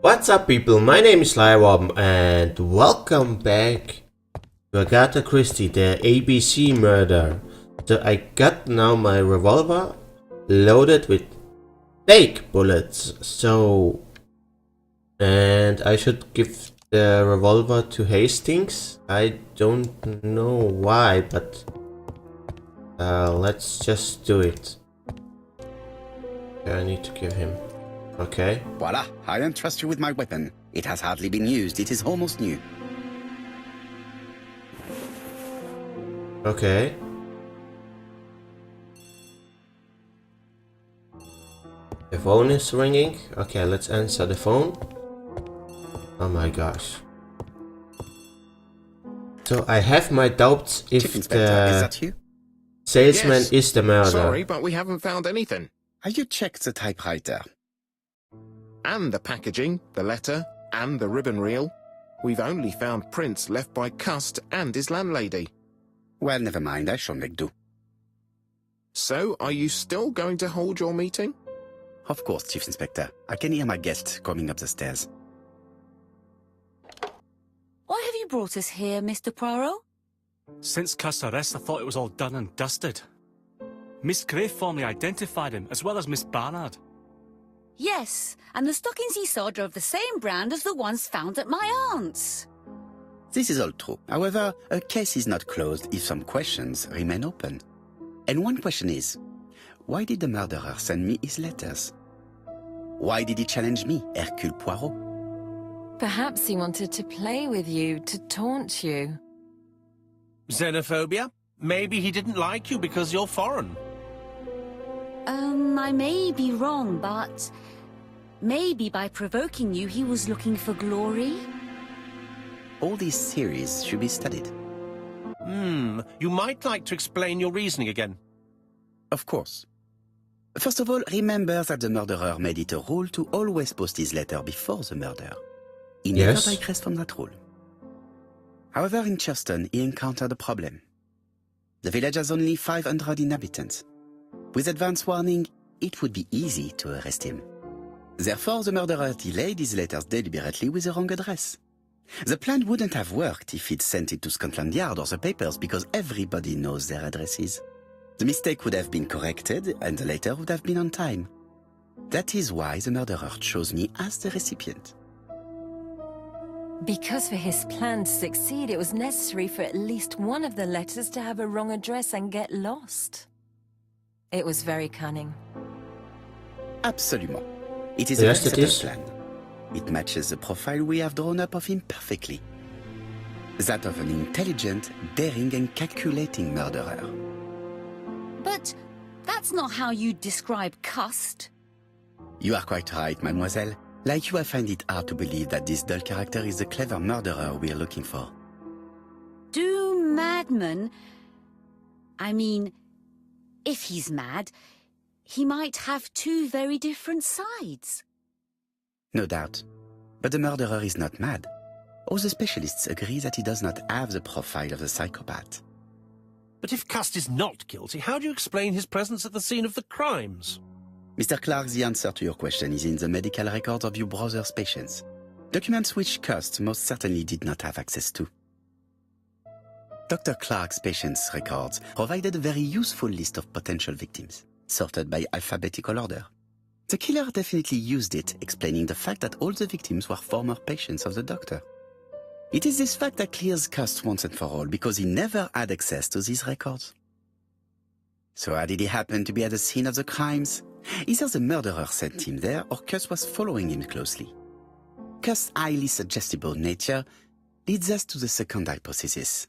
What's up, people? My name is Lyworm and welcome back to Agatha Christie, the ABC murder. So I got now my revolver loaded with fake bullets. And I should give the revolver to Hastings. I don't know why, but let's just do it. I need to give him. Okay. Voila, I entrust you with my weapon. It has hardly been used, it is almost new. Okay. The phone is ringing. Okay, let's answer the phone. Oh my gosh. So I have my doubts if Chief Inspector, is that you? salesman Yes. is the murderer. Sorry, but we haven't found anything. Have you checked the typewriter? And the packaging, the letter, and the ribbon reel. We've only found prints left by Cust and his landlady. Well, never mind, I shall make do. So, are you still going to hold your meeting? Of course, Chief Inspector. I can hear my guest coming up the stairs. Why have you brought us here, Mr. Poirot? Since Cust's arrest, I thought it was all done and dusted. Miss Gray formally identified him, as well as Miss Barnard. Yes, and the stockings he sold are of the same brand as the ones found at my aunt's. This is all true. However, a case is not closed if some questions remain open. And one question is, why did the murderer send me his letters? Why did he challenge me, Hercule Poirot? Perhaps he wanted to play with you, to taunt you. Xenophobia? Maybe he didn't like you because you're foreign. I may be wrong, but maybe by provoking you, he was looking for glory? All these theories should be studied. You might like to explain your reasoning again. Of course. First of all, remember that the murderer made it a rule to always post his letter before the murder. He never Yes. digressed from that rule. However, in Churston, he encountered a problem. The village has only 500 inhabitants. With advance warning, it would be easy to arrest him. Therefore, the murderer delayed his letters deliberately with the wrong address. The plan wouldn't have worked if he'd sent it to Scotland Yard or the papers because everybody knows their addresses. The mistake would have been corrected and the letter would have been on time. That is why the murderer chose me as the recipient. Because for his plan to succeed, it was necessary for at least one of the letters to have a wrong address and get lost. It was very cunning. Absolument. It is Yes, a it well is. set up plan. It matches the profile we have drawn up of him perfectly. That of an intelligent, daring and calculating murderer. But that's not how you describe Cust. You are quite right, mademoiselle. Like you, I find it hard to believe that this dull character is the clever murderer we are looking for. Do madmen... I mean, if he's mad, he might have two very different sides. No doubt. But the murderer is not mad. All the specialists agree that he does not have the profile of a psychopath. But if Cust is not guilty, how do you explain his presence at the scene of the crimes? Mr. Clark, the answer to your question is in the medical records of your brother's patients. Documents which Cust most certainly did not have access to. Dr. Clark's patients' records provided a very useful list of potential victims, sorted by alphabetical order. The killer definitely used it, explaining the fact that all the victims were former patients of the doctor. It is this fact that clears Cust once and for all, because he never had access to these records. So how did he happen to be at the scene of the crimes? Either the murderer sent him there, or Cust was following him closely. Cust's highly suggestible nature leads us to the second hypothesis.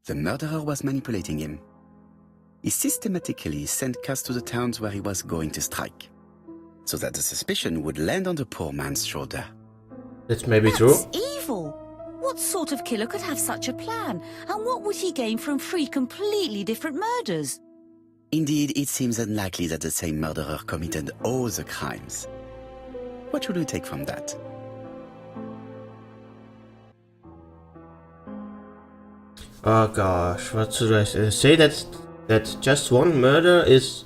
The murderer was manipulating him. He systematically sent Cust to the towns where he was going to strike, so that the suspicion would land on the poor man's shoulder. That's maybe true. That's evil. What sort of killer could have such a plan? And what would he gain from three completely different murders? Indeed, it seems unlikely that the same murderer committed all the crimes. What should we take from that? Oh gosh, what should I say? That just one murder is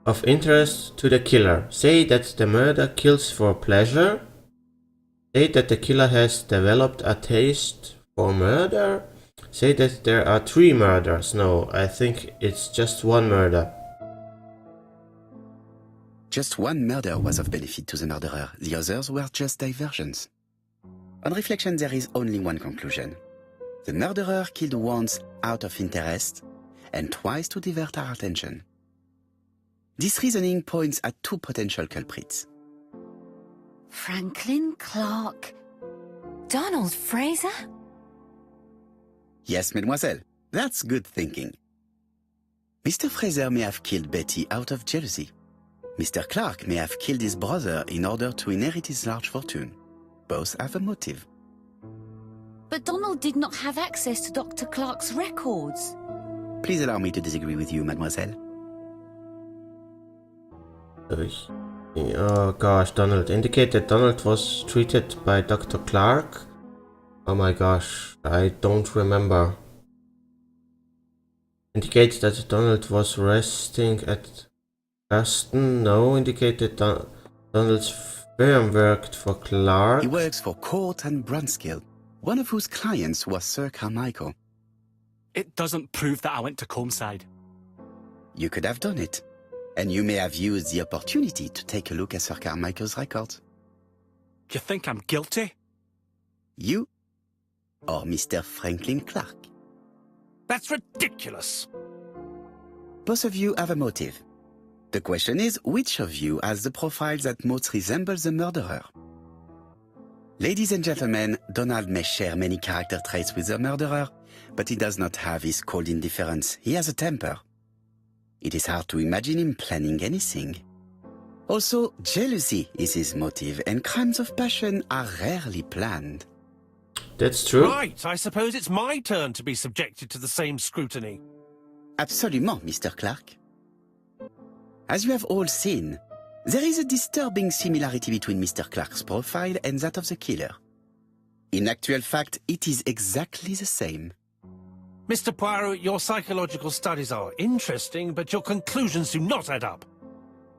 of interest to the killer. Say that the murder kills for pleasure. Say that the killer has developed a taste for murder. Say that there are 3 murders. No, I think it's just 1 murder. Just one murder was of benefit to the murderer. The others were just diversions. On reflection, there is only one conclusion. The murderer killed once out of interest and twice to divert our attention. This reasoning points at 2 potential culprits. Franklin Clark. Donald Fraser? Yes, mademoiselle, that's good thinking. Mr. Fraser may have killed Betty out of jealousy. Mr. Clark may have killed his brother in order to inherit his large fortune. Both have a motive. But Donald did not have access to Dr. Clark's records. Please allow me to disagree with you, mademoiselle. Oh gosh, Donald. Indicate that Donald was treated by Dr. Clark. Oh my gosh, I don't remember. Indicate that Donald was resting at Aston. No, indicate that Donald's firm worked for Clark. He works for Court and Brunskill, one of whose clients was Sir Carmichael. It doesn't prove that I went to Comeside. You could have done it, and you may have used the opportunity to take a look at Sir Carmichael's records. Do you think I'm guilty? You or Mr. Franklin Clark? That's ridiculous. Both of you have a motive. The question is, which of you has the profile that most resembles the murderer? Ladies and gentlemen, Donald may share many character traits with the murderer, but he does not have his cold indifference. He has a temper. It is hard to imagine him planning anything. Also, jealousy is his motive, and crimes of passion are rarely planned. That's true. Right, I suppose it's my turn to be subjected to the same scrutiny. Absolument, Mr. Clark. As you have all seen, there is a disturbing similarity between Mr. Clark's profile and that of the killer. In actual fact, it is exactly the same. Mr. Poirot, your psychological studies are interesting, but your conclusions do not add up.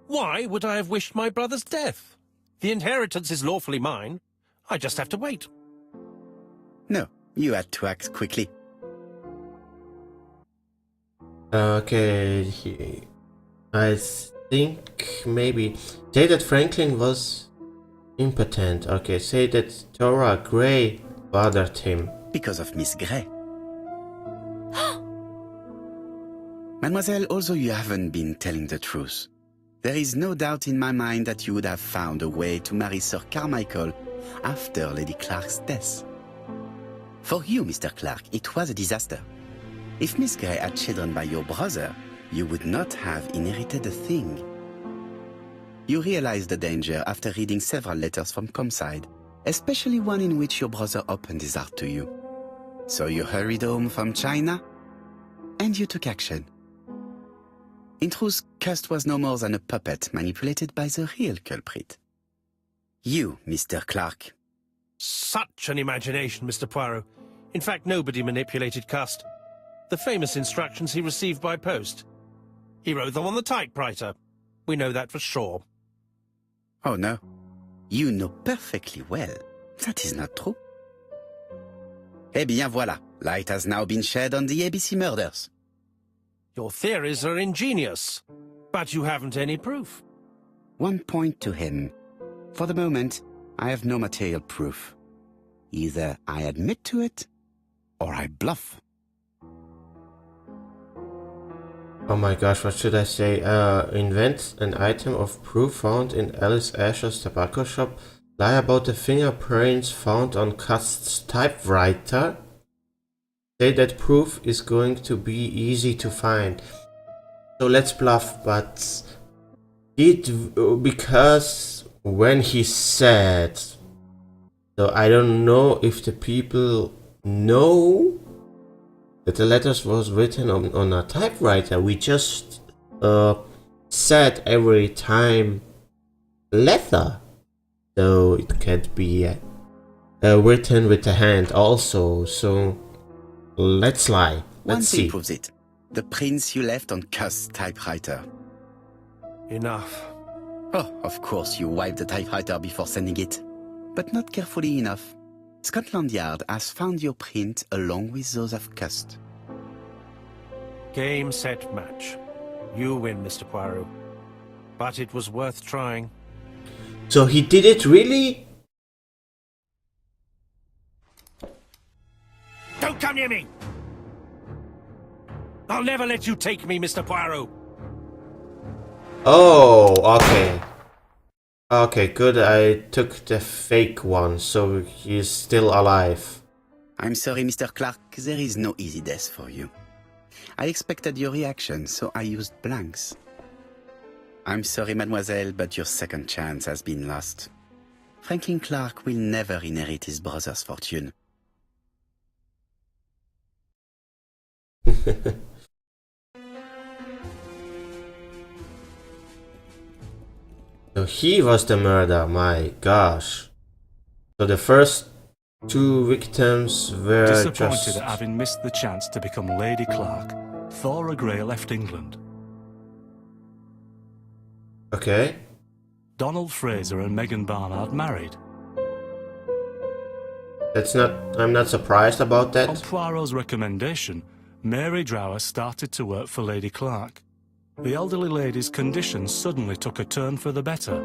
Why would I have wished my brother's death? The inheritance is lawfully mine. I just have to wait. No, you had to act quickly. Okay, I think maybe say that Franklin was impotent. Okay, say that Tora Gray bothered him. Because of Miss Gray. Mademoiselle, although you haven't been telling the truth, there is no doubt in my mind that you would have found a way to marry Sir Carmichael after Lady Clark's death. For you, Mr. Clark, it was a disaster. If Miss Gray had children by your brother, you would not have inherited a thing. You realized the danger after reading several letters from Comeside, especially one in which your brother opened his heart to you. So you hurried home from China, and you took action. In truth, Cust was no more than a puppet manipulated by the real culprit. You, Mr. Clark. Such an imagination, Mr. Poirot. In fact, nobody manipulated Cust. The famous instructions he received by post. He wrote them on the typewriter. We know that for sure. Oh no, you know perfectly well. That is not true. Eh bien voilà, light has now been shed on the ABC murders. Your theories are ingenious, but you haven't any proof. One point to him. For the moment, I have no material proof. Either I admit to it, or I bluff. Oh my gosh, what should I say? Invent an item of proof found in Alice Asher's tobacco shop. Lie about the fingerprints found on Cust's typewriter. Say that proof is going to be easy to find. So let's bluff, but because when he said, so I don't know if the people know that the letters was written on a typewriter. We just said every time letter, so it can't be written with the hand also. So let's lie. One Let's thing see. proves it. The prints you left on Cust's typewriter. Enough. Oh, of course you wiped the typewriter before sending it. but not carefully enough. Scotland Yard has found your print along with those of Cust. Game, set, match. You win, Mr. Poirot. But it was worth trying. So he did it really? Don't come near me! I'll never let you take me, Mr. Poirot! Oh, okay. Okay, good. I took the fake one, so he's still alive. I'm sorry, Mr. Clark, there is no easy death for you. I expected your reaction, so I used blanks. I'm sorry, mademoiselle, but your second chance has been lost. Franklin Clark will never inherit his brother's fortune. So he was the murderer, my gosh. So the first two victims were Disappointed just... at having missed the chance to become Lady Clark, Thora Grey left England. Okay. Donald Fraser and Megan Barnard married. I'm not surprised about On that. Poirot's recommendation, Mary Drower started to work for Lady Clark. The elderly lady's condition suddenly took a turn for the better.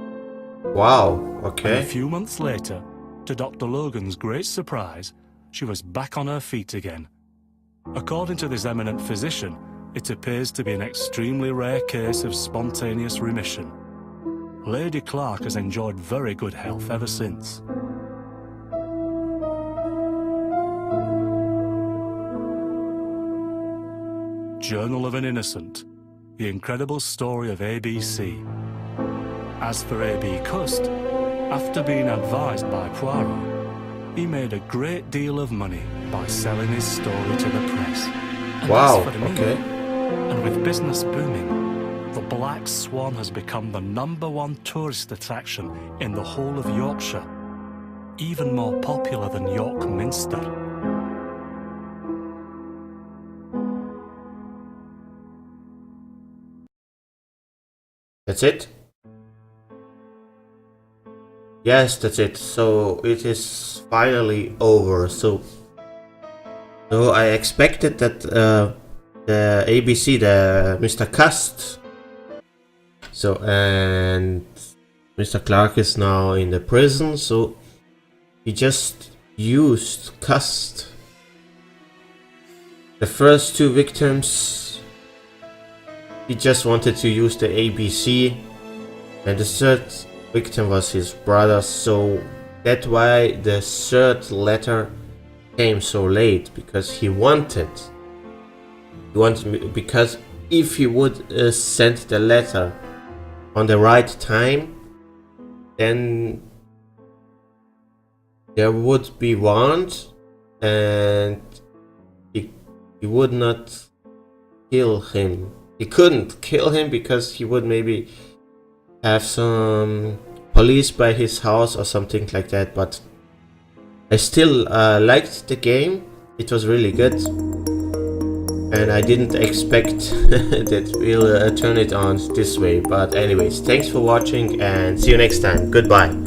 Wow, And a okay. few months later, to Dr. Logan's great surprise, she was back on her feet again. According to this eminent physician, it appears to be an extremely rare case of spontaneous remission. Lady Clark has enjoyed very good health ever since. Journal of an Innocent, the incredible story of ABC. As for A.B. Cust, after being advised by Poirot, he made a great deal of money by selling his story to the press. And Wow, as for me, okay. and with business booming, the Black Swan has become the #1 tourist attraction in the whole of Yorkshire, even more popular than York Minster. That's it? Yes, that's it. So it is finally over. So I expected that the ABC, the Mr. Cust. So and Mr. Clark is now in the prison. So he just used Cust. The first two victims, he just wanted to use the ABC, and the third victim was his brother, so that's why the third letter came so late, because he wanted because if he would send the letter on the right time, then there would be warrant, and he would not kill him. He couldn't kill him because he would maybe have some police by his house or something like that, but I still liked the game. It was really good, and I didn't expect that we'll turn it on this way. But anyways, thanks for watching and see you next time. Goodbye.